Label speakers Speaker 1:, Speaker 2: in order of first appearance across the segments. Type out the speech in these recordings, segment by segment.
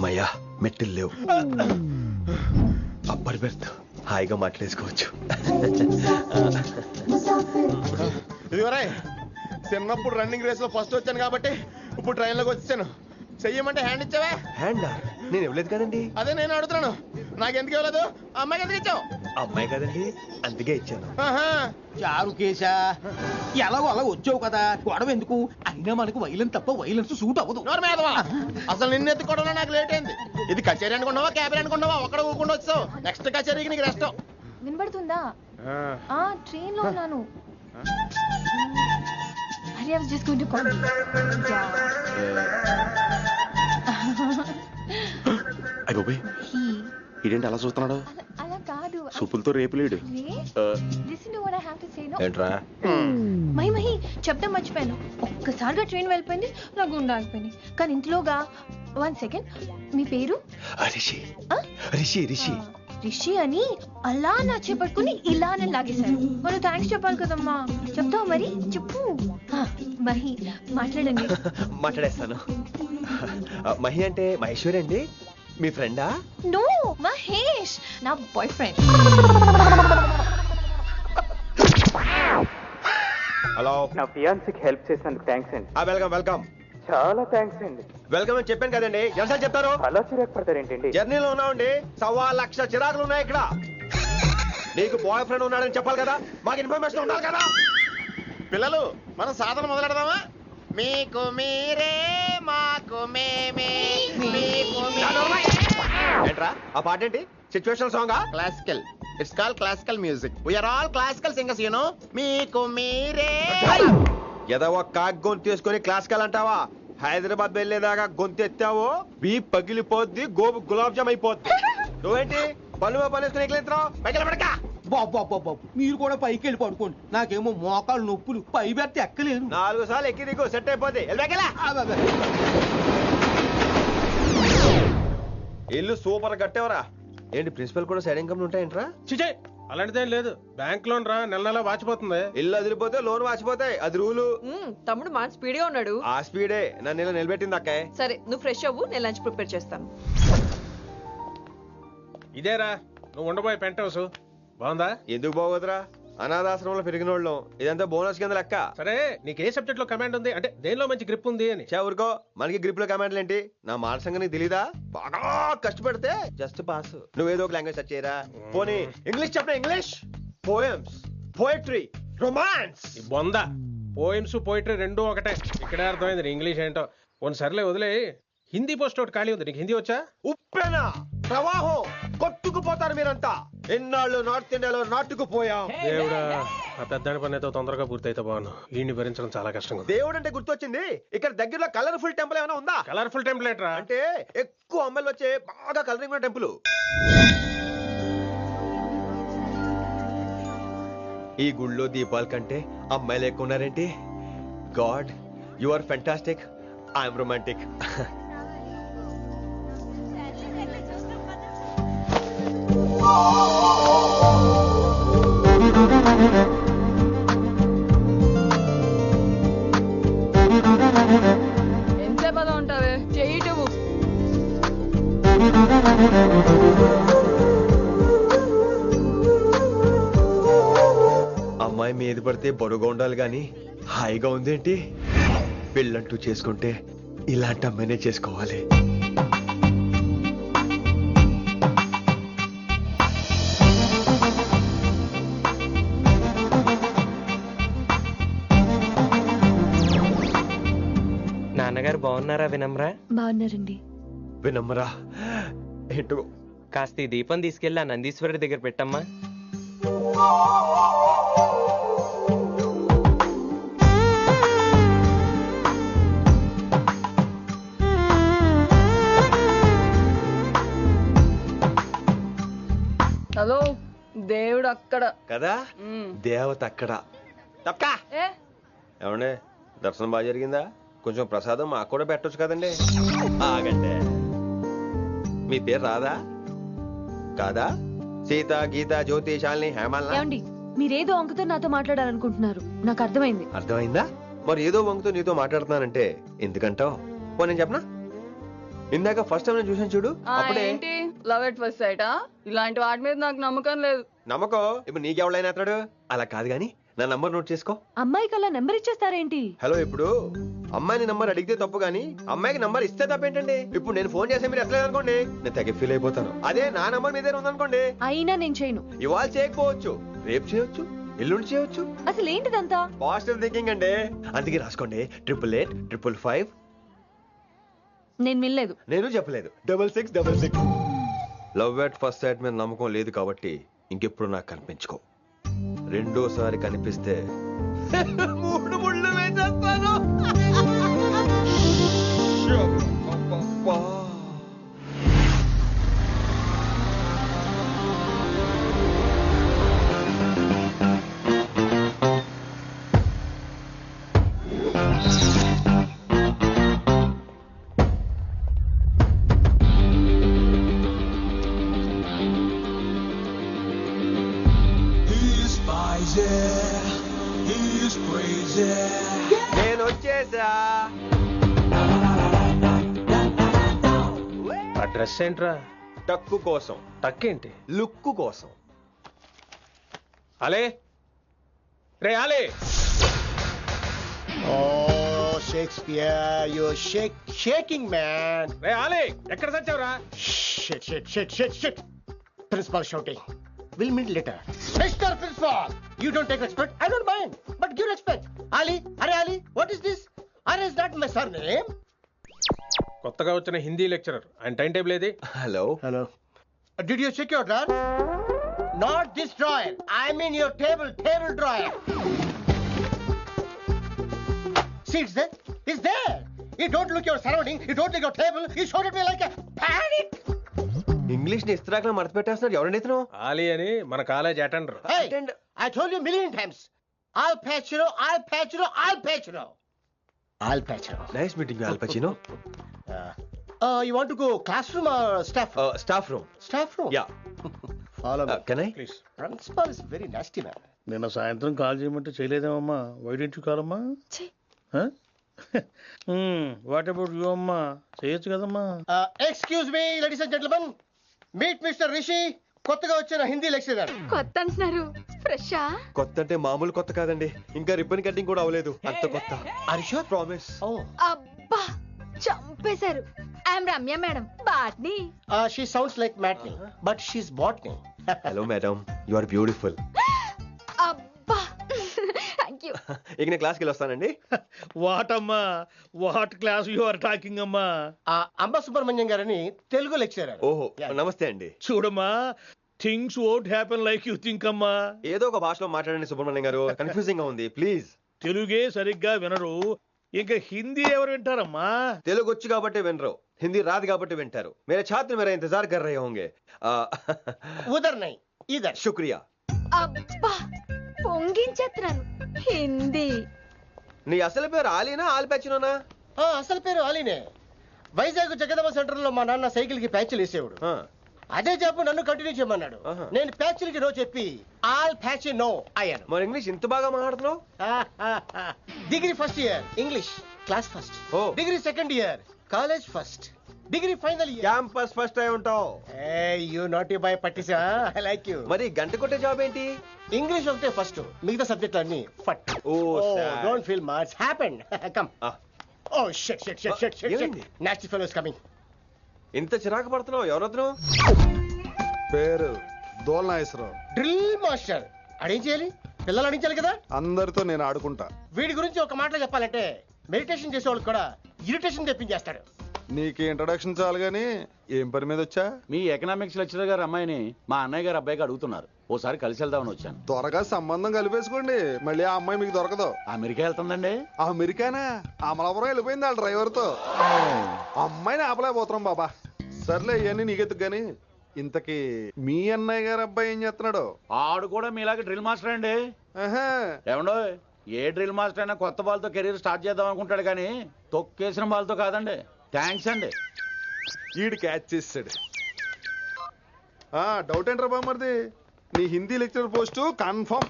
Speaker 1: అమ్మయ్యా మెట్టులు లేవు. Upper berth హాయిగా మాట్లాడేసుకోవచ్చు.
Speaker 2: ఇదివరే చిన్నప్పుడు రన్నింగ్ రేస్ లో ఫస్ట్ వచ్చాను కాబట్టి ఇప్పుడు ట్రైన్ లోకి వచ్చాను. చెయ్యమంటే హ్యాండ్ ఇచ్చావా?
Speaker 1: హ్యాండా? నేను ఇవ్వలేదు కదండి.
Speaker 2: అదే నేను అడుగుతున్నాను, నాకెందుకు ఇవ్వలేదు? అమ్మాయికి ఎందుకు ఇచ్చావు?
Speaker 1: అమ్మాయి కదండి, అందుకే ఇచ్చాను.
Speaker 3: చారు కేశా ఎలాగో అలా వచ్చావు కదా, గొడవ ఎందుకు? అయినా మనకు వైలెన్స్ తప్ప వైలెన్స్ సూట్ అవ్వదు.
Speaker 2: అసలు నిన్ను ఎత్తుకోవడం నాకు లేట్ అయింది. ఇది కచేరీ అనుకున్నావా క్యాబిన్ అనుకున్నావా? ఒక్కడ ఊకుండా వచ్చావు. నెక్స్ట్ కచేరీకి నీకు రెస్ట్.
Speaker 4: వినబడుతుందా? ట్రైన్ లో ఉన్నాను. I was just going to call you.
Speaker 1: ఇదేంటి అలా చూస్తున్నాడు?
Speaker 4: అలా కాదు.
Speaker 1: సూపులతో రేపు లేడు.
Speaker 4: Listen to what I have to say, no?
Speaker 1: ఏంట్రా?
Speaker 4: మహి చెప్తా మర్చిపోయాను. ఒక్కసారిగా ట్రైన్ వెళ్ళిపోయింది, నా గుండె ఆగిపోయింది. కానీ ఇంట్లోగా 1 second, మీ పేరు?
Speaker 1: రిషి. రిషి రిషి
Speaker 4: రిషి అని అలా నా చేపట్టుకుని ఇలా నన్ను లాగేశారు. మనం థ్యాంక్స్ చెప్పాలి కదమ్మా. చెప్తావు మరి? చెప్పు. మహి మాట్లాడండి.
Speaker 1: మాట్లాడేస్తాను. మహి అంటే మహేశ్వరి అండి, మీ ఫ్రెండా?
Speaker 4: నో, మహేష్ నా బాయ్ ఫ్రెండ్.
Speaker 1: హలో.
Speaker 5: నా ఫియాన్సీకి హెల్ప్ చేసినందుకు థ్యాంక్స్ అండి.
Speaker 1: Welcome welcome.
Speaker 5: చాలా థ్యాంక్స్ అండి.
Speaker 1: వెల్కమ్ అని చెప్పాను కదండి, ఎన్నిసార్లు చెప్తారు?
Speaker 5: అలా చిరాకు పడతారేంటండి?
Speaker 1: జర్నీలో ఉన్నామండి, 1,00,000 చిరాకులు ఉన్నాయి ఇక్కడ. నీకు బాయ్ ఫ్రెండ్ ఉన్నాడని చెప్పాలి కదా, మాకు ఇన్ఫర్మేషన్ ఉండాలి కదా.
Speaker 2: పిల్లలు, మనం సాధన మొదలెడదామా? మీకు మీరే మాకు మేమే.
Speaker 1: ఏంట్రా ఆ పాట ఏంటి? Situation song?
Speaker 2: Classical. It's call classical music. We are all classical singers, you know. మీకు మీరే.
Speaker 1: ఏదో ఒక కాక్ గొంతు తీసుకొని క్లాసికల్ అంటావా? హైదరాబాద్ వెళ్ళేదాకా గొంతు ఎత్తావో బీ పగిలిపోద్ది, గోబు గులాబ్ జామ్ అయిపోద్ది. నువ్వేంటి పళ్ళు పనేసుకుని ఎగిలేస్తున్నావు? పైకి పడక.
Speaker 3: బాబు మీరు కూడా పైకి వెళ్ళి పడుకోండి, నాకేమో మోకాలు నొప్పులు, పై బెర్త్ ఎక్కలేను.
Speaker 1: 4 సార్లు ఎక్కి దిగు, సెట్ అయిపోద్ది. ఇల్లు సూపర్ కట్టేవరా. ఏంటి ప్రిన్సిపల్ కూడా సైడ్ ఇన్కమ్ ఉంటాయంట్రా?
Speaker 6: చిచే అలాంటిదేం లేదు, బ్యాంక్ లోన్ రా, నెల నెల వాచిపోతుంది.
Speaker 1: ఇల్లు అదిరిపోతే లోన్ వాచిపోతాయి, అది రూలు.
Speaker 7: తమ్ముడు మా స్పీడ్ గా ఉన్నాడు.
Speaker 1: ఆ స్పీడే నన్ను ఇలా నిలబెట్టింది అక్కాయ్.
Speaker 7: సరే నువ్వు ఫ్రెష్ అవ్వు, నేను లంచ్ ప్రిపేర్ చేస్తాను.
Speaker 6: ఇదేరా నువ్వు ఉండబోయే పెంట్ హౌస్, బాగుందా?
Speaker 1: ఎందుకు బాగోదురా, అనాథాశ్రమంలో పెరిగిన వాళ్ళం, ఇదంతా బోనస్ కింద లెక్క.
Speaker 6: సరే నీకు ఏ సబ్జెక్ట్ లో కమాండ్ ఉంది, అంటే దేనిలో మంచి గ్రిప్ ఉంది అని.
Speaker 1: ఊరుకో, మనకి గ్రిప్ లో కమాండ్లు ఏంటి? నా మాట సంగతి నీకు తెలీదా? బాగా కష్టపడితే జస్ట్ పాస్. నువ్వేదో ఒక లాంగ్వేజ్ సెర్చ్ చేయరా. పోనీ ఇంగ్లీష్ చెప్పిన ఇంగ్లీష్, పోయమ్స్, పోయట్రీ, రొమాన్స్.
Speaker 6: బొంద పోయిమ్స్ పోయిటరీ రెండూ ఒకటే. ఇక్కడే అర్థమైంది ఇంగ్లీష్ ఏంటో. కొన్ని సర్లే వదిలే, హిందీ పోస్ట్ ఒకటి ఖాళీ ఉంది, నీకు హిందీ వచ్చా?
Speaker 1: ఉప్పెనా ప్రవాహం కొట్టుకుపోతారు మీరంతా. ఎన్నాళ్ళు నార్త్ ఇండియాలో నాటుకుపోయాం.
Speaker 6: దేవుడా, ఆ పెద్దాని పని అయితే తొందరగా పూర్తయితే బాగున్నాను, వీడిని భరించడం చాలా కష్టంగా.
Speaker 1: దేవుడు అంటే గుర్తొచ్చింది, ఇక్కడ దగ్గరలో కలర్ఫుల్ టెంపుల్ ఏమైనా ఉందా?
Speaker 6: కలర్ఫుల్ టెంపుల్ ఏంట్రా?
Speaker 1: అంటే ఎక్కువ అమ్మాయిలు వచ్చే బాగా కలరింగ్ ఉన్న టెంపుల్. ఈ గుళ్ళో దీపాల కంటే అమ్మాయిలు ఎక్కువ ఉన్నారేంటి? God, you are fantastic, I'm romantic.
Speaker 7: ఎంతసేపు పద ఉంటావే, చెయ్యటవు.
Speaker 1: అమ్మాయి మీద పడితే బరువుగా ఉండాలి గాని హాయిగా ఉందేంటి? పెళ్ళంటూ చేసుకుంటే ఇలాంటి అమ్మాయినే చేసుకోవాలి.
Speaker 8: నాన్నగారు బాగున్నారా వినమ్రా?
Speaker 4: బాగున్నారండి.
Speaker 1: వినమ్రా ఏంటో,
Speaker 8: కాస్త ఈ దీపం తీసుకెళ్ళి ఆ నందీశ్వరుడి దగ్గర పెట్టమ్మా.
Speaker 7: హలో, దేవుడు అక్కడ
Speaker 1: కదా, దేవత అక్కడ. తప్పకా
Speaker 7: ఏ
Speaker 1: ఏమండే, దర్శనం బాగా జరిగిందా? కొంచెం ప్రసాదం మాకు కూడా పెట్టొచ్చు కదండి. ఆగండి, మీ పేరు రాదా కాదా? సీత, గీత, జ్యోతి, శాలిని, హేమల్.
Speaker 4: ఏమండి, మీరేదో అంకుతో నాతో మాట్లాడాలనుకుంటున్నారు, నాకు అర్థమైంది.
Speaker 1: అర్థమైందా? మరి ఏదో వంగుతో నీతో మాట్లాడుతున్నానంటే ఎందుకంటావు? నేను చెప్పనా? ఇందాక ఫస్ట్ టైం నేను చూసాను చూడు, అప్పుడే.
Speaker 7: ఏంటి లవ్ ఎట్ ఫస్ట్ సైటా? ఇలాంటి వాటి మీద నాకు నమ్మకం లేదు.
Speaker 1: నమ్మకం ఇప్పుడు నీకెవడైనా అతడు. అలా కాదు గాని నా నంబర్ నోట్ చేసుకో.
Speaker 9: అమ్మాయికి అలా నెంబర్ ఇచ్చేస్తారేంటి?
Speaker 1: హలో, ఇప్పుడు అమ్మాయిని నంబర్ అడిగితే తప్పు గానీ అమ్మాయికి నంబర్ ఇస్తే తప్పేంటండి? ఇప్పుడు నేను ఫోన్ చేస్తే మీరు ఎట్లేదు అనుకోండి, నేను తెగ ఫీల్ అయిపోతాను. అదే నా నంబర్ మీదే ఉందనుకోండి,
Speaker 9: అయినా నేను చేయను.
Speaker 1: ఇవాళ చేయకపోవచ్చు, రేపు చేయొచ్చు, ఎల్లుండి చేయొచ్చు.
Speaker 9: అసలు ఏంటిదంతా?
Speaker 1: పాజిటివ్ థింకింగ్ అండి. అందుకే రాసుకోండి 888-555.
Speaker 9: నేను వినలేదు.
Speaker 1: నేను చెప్పలేదు 6666. లవ్ ఎట్ ఫస్ట్ సైట్ మీద నమ్మకం లేదు కాబట్టి ఇంకెప్పుడు నాకు కనిపించుకో. రెండోసారి కనిపిస్తే 3 ముళ్ళు వేసేస్తాను. నేను వచ్చేసా.
Speaker 6: ఆ డ్రెస్ ఏంట్రా?
Speaker 1: టక్కు కోసం,
Speaker 6: టక్కేంటి?
Speaker 1: లుక్కు కోసం.
Speaker 6: అలే రే ఆలే.
Speaker 2: Oh, Shakespeare, you're shaking, man.
Speaker 6: రే ఆలే, ఎక్కడ చచ్చావురా?
Speaker 2: Shit. Principal shouting. We'll meet later. Mr. Principal, you don't take respect. I don't mind, but give respect. Ali, what is this? Ali is not my surname.
Speaker 6: కొత్తగా వచ్చిన Hindi lecturer, ఆయన time table ఏది?
Speaker 1: Hello.
Speaker 2: Did you check your drawer? Not this drawer. I mean your table drawer. See, it's there. You don't look your surrounding. You don't look your table. You showed at me like a panic.
Speaker 1: English ని ఇస్త్రాకులో మడత పెట్టేస్తున్నారు. ఎవరండి ఇతను?
Speaker 6: ఆలీ అని మన college attender.
Speaker 2: Hey, I told you a million times. I'll patch you.
Speaker 1: Nice meeting all పచినో.
Speaker 2: You want to go classroom or staff room?
Speaker 1: Staff room.
Speaker 2: Staff room?
Speaker 1: Yeah.
Speaker 2: Follow me.
Speaker 1: Can I?
Speaker 6: Please.
Speaker 2: Principal is very nasty man.
Speaker 10: నిన్న సాయంత్రం call చేయమంటే చేయలేదేమమ్మా? Why don't you call అమ్మా? What about you అమ్మా? చేయొచ్చు కదమ్మా.
Speaker 2: Excuse me, ladies and gentlemen. Meet Mr. Rishi. కొత్తగా వచ్చిన Hindi lecturer.
Speaker 4: కొత్త అంటున్నారు, ఫ్రెషా?
Speaker 1: కొత్త అంటే మామూలు కొత్త కాదండి, ఇంకా రిబ్బన్ కటింగ్ కూడా అవ్వలేదు, అంత కొత్త.
Speaker 2: Are you sure?
Speaker 1: ప్రామిస్.
Speaker 4: అబ్బా చంపేశారు. I'm Ramya madam, botany.
Speaker 2: She sounds like Matney, but she's botany.
Speaker 1: Hello madam, you are beautiful.
Speaker 4: అబ్బా థ్యాంక్ యూ.
Speaker 1: ఇక నేను క్లాస్కి వెళ్ళి వస్తానండి.
Speaker 10: వాట్ అమ్మా? What class you are talking అమ్మా?
Speaker 2: అంబ సుబ్రహ్మణ్యం గారని తెలుగు లెక్చరర్.
Speaker 1: ఓహో, నమస్తే అండి.
Speaker 10: చూడమ్మా, things won't happen like you think అమ్మా.
Speaker 1: ఏదో ఒక భాషలో మాట్లాడండి సుబ్రహ్మణ్యం గారు, కన్ఫ్యూజింగ్ గా ఉంది, ప్లీజ్.
Speaker 10: తెలుగే సరిగ్గా వినరు, ఇంకా హిందీ ఎవరు వింటారమ్మా?
Speaker 1: తెలుగు వచ్చు కాబట్టి వినరు, హిందీ రాదు కాబట్టి వింటారు. मेरे छात्र मेरा इंतजार कर रहे होंगे.
Speaker 2: ఉదర్ నై ఇదర్.
Speaker 1: శుక్రియా.
Speaker 4: అబ్బా పొంగించేస్తున్నాను. హిందీ.
Speaker 1: నీ అసలు పేరు ఆలీనా ఆల్పచ్చినోనా?
Speaker 2: అసలు పేరు ఆలీనే. వైజాగ్ జగదమ్మ సెంటర్ లో మా నాన్న సైకిల్ కి ప్యాచ్లు వేసేవాడు. అదే జాబ్ నన్ను కంటిన్యూ చేయమన్నాడు. నేను ప్యాచ్లకి నో చెప్పి ఆల్ ప్యాచ్ నో అయ్యాను.
Speaker 1: మరి ఇంగ్లీష్ ఇంత బాగా మాట్లాడుతున్నావు?
Speaker 2: Degree first year English class first. Degree second year college first. Degree final year
Speaker 1: campus first అయి ఉంటావు.
Speaker 2: యూ నాట్ యూ బై పట్టిసా. I like you.
Speaker 1: మరి గంట కొట్టే జాబ్ ఏంటి?
Speaker 2: ఇంగ్లీష్ ఒకటే ఫస్ట్, మిగతా సబ్జెక్ట్ అన్ని ఫట్. Don't feel much happened. Come. Oh shit shit shit shit shit. Nasty fellows coming.
Speaker 1: ఇంత చిరాకు పడుతున్నావు, ఎవరొద్దు?
Speaker 11: పేరు దోల్నాగేశ్వరరావు.
Speaker 2: Drill master. అడేం చేయాలి? పిల్లలు అడించాలి కదా.
Speaker 11: అందరితో నేను ఆడుకుంటా.
Speaker 2: వీడి గురించి ఒక మాటలో చెప్పాలంటే మెడిటేషన్ చేసే వాళ్ళకి కూడా ఇరిటేషన్ తెప్పించేస్తాడు.
Speaker 11: నీకు ఇంట్రడక్షన్ చాలు గానీ ఏం పని మీద వచ్చా?
Speaker 12: మీ ఎకనామిక్స్ లెక్చరర్ గారు అమ్మాయిని మా అన్నయ్య గారు అబ్బాయికి అడుగుతున్నారు, ఓసారి కలిసి వెళ్దామని వచ్చాను.
Speaker 11: త్వరగా సంబంధం కలిపేసుకోండి, మళ్ళీ ఆ అమ్మాయి మీకు దొరకదు.
Speaker 12: అమెరికా వెళ్తుందండి.
Speaker 11: అమెరికానా? అమలాపురం వెళ్ళిపోయింది వాళ్ళ డ్రైవర్ తో. అమ్మాయిని ఆపలేకపోతున్నాం బాబా. సర్లే ఇవన్నీ నీకెత్తుకు గాని, ఇంతకీ మీ అన్నయ్య గారు అబ్బాయి ఏం చేస్తున్నాడు?
Speaker 12: ఆడు కూడా మీలాగే డ్రిల్ మాస్టర్ అండి. ఏమండో, ఏ డ్రిల్ మాస్టర్ అయినా కొత్త బాల్తో కెరీర్ స్టార్ట్ చేద్దాం అనుకుంటాడు కానీ తొక్కేసిన బాల్తో కాదండి. థ్యాంక్స్ అండి.
Speaker 11: ఈడు క్యాచ్ చేసాడు. డౌట్ ఏంట్రా బామ్మర్ది, నీ హిందీ లెక్చరర్ పోస్టు కన్ఫర్మ్.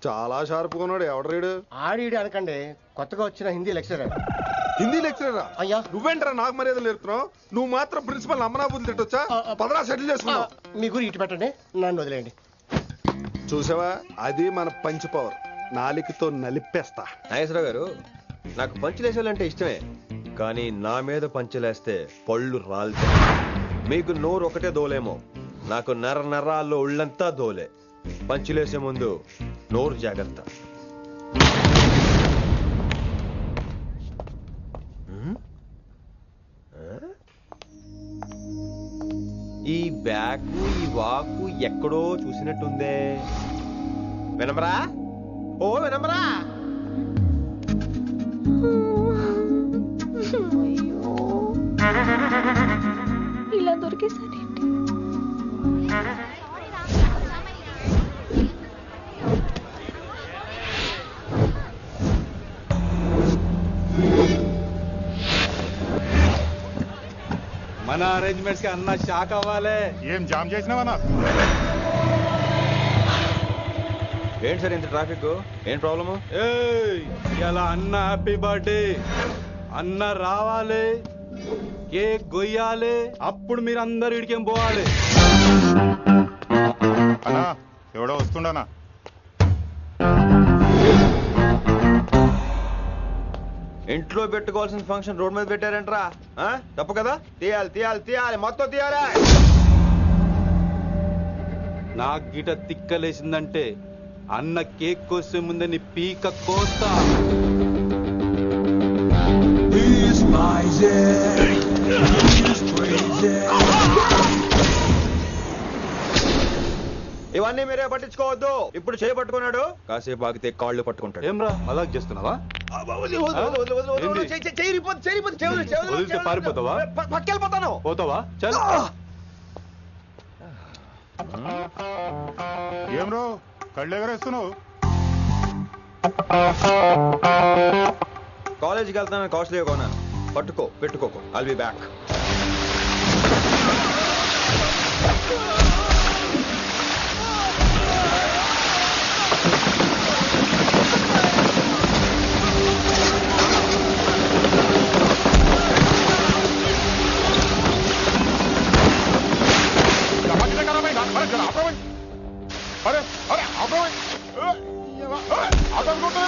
Speaker 11: చాలా షార్ప్గా ఉన్నాడు. ఎవడరీడు?
Speaker 2: ఆడిడు అనకండి, కొత్తగా వచ్చిన హిందీ లెక్చరర్.
Speaker 11: హిందీ లెక్చరరా?
Speaker 2: అయ్యా.
Speaker 11: నువ్వేంట్రా నాకు మర్యాద నేర్పుతున్నావు? నువ్వు మాత్రం ప్రిన్సిపల్ అమ్మనాబుద్ధి తిట్టొచ్చా? పదరా సెటిల్ చేసుకున్నావు.
Speaker 2: మీ గురి ఇటు పెట్టండి, నన్ను వదిలేయండి.
Speaker 11: చూసావా, అది మన పంచ్ పవర్. నాలికతో నలిపేస్తా.
Speaker 1: నాగేశ్వరరావు గారు, నాకు పంచులేసాలంటే ఇష్టమే, కానీ నా మీద పంచులేస్తే పళ్ళు రాలితే. మీకు నోరు ఒకటే దోలేమో, నాకు నరాల్లో ఒళ్ళంతా దోలే. పంచులేసే ముందు నోరు జాగ్రత్త. ఈ బ్యాకు ఈ వాకు ఎక్కడో చూసినట్టుందే. వినమరా? ఓ వినమరా?
Speaker 9: ఇలా దొరికేసాడేంటి?
Speaker 12: మన అరేంజ్మెంట్స్ కి అన్న షాక్ అవ్వాలి.
Speaker 13: ఏం జామ్ చేసినావన్నా?
Speaker 1: ఏంటి సార్ ఇంత ట్రాఫిక్? ఏం ప్రాబ్లము?
Speaker 12: ఇలా అన్న హ్యాపీ బర్త్డే, అన్న రావాలి, కేక్ గొయ్యాలి, అప్పుడు మీరు అందరు ఇడికేం పోవాలి.
Speaker 13: అన్నా ఎవడో వస్తుండనా?
Speaker 1: ఇంట్లో పెట్టుకోవాల్సిన ఫంక్షన్ రోడ్ మీద పెట్టారంటరా? తప్పు కదా? తీయాలి తీయాలి తీయాలి, మొత్తం తీయాలి.
Speaker 12: నాకు గిట తిక్కలేసిందంటే అన్న కేక్ కోసే ముందే నీ పీక కోస్తా.
Speaker 1: ఇవన్నీ మీరే పట్టించుకోవద్దు. ఇప్పుడు చేయబట్టుకున్నాడు, కాసేపు ఆగితే కాళ్ళు పట్టుకుంటాడు.
Speaker 12: ఏమ్రా మజాక్ చేస్తున్నావా? వదిలితే పారిపోతావా?
Speaker 1: పక్కెళ్ళిపోతాను.
Speaker 12: పోతావా? చల్.
Speaker 13: ఏం రో కళ్ళు ఎగరేస్తున్నావు?
Speaker 1: కాలేజీకి వెళ్తాను, కాస్ట్లీ కొన్నాను. పట్టుకో, పెట్టుకోకు. I'll be back.
Speaker 13: अरे अरे आपको आता को तो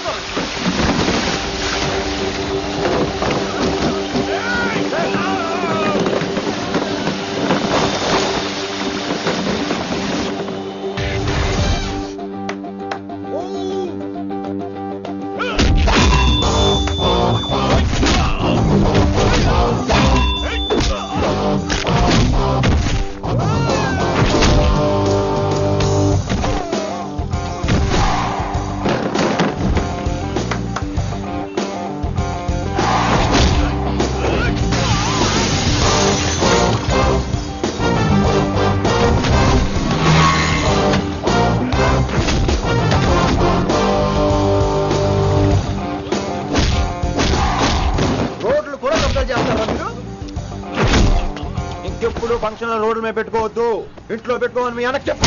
Speaker 13: ఇంకెప్పుడు ఫంక్షన్ రోడ్డు మీద పెట్టుకోవద్దు, ఇంట్లో పెట్టుకోమని మీ అన్నకి చెప్పు.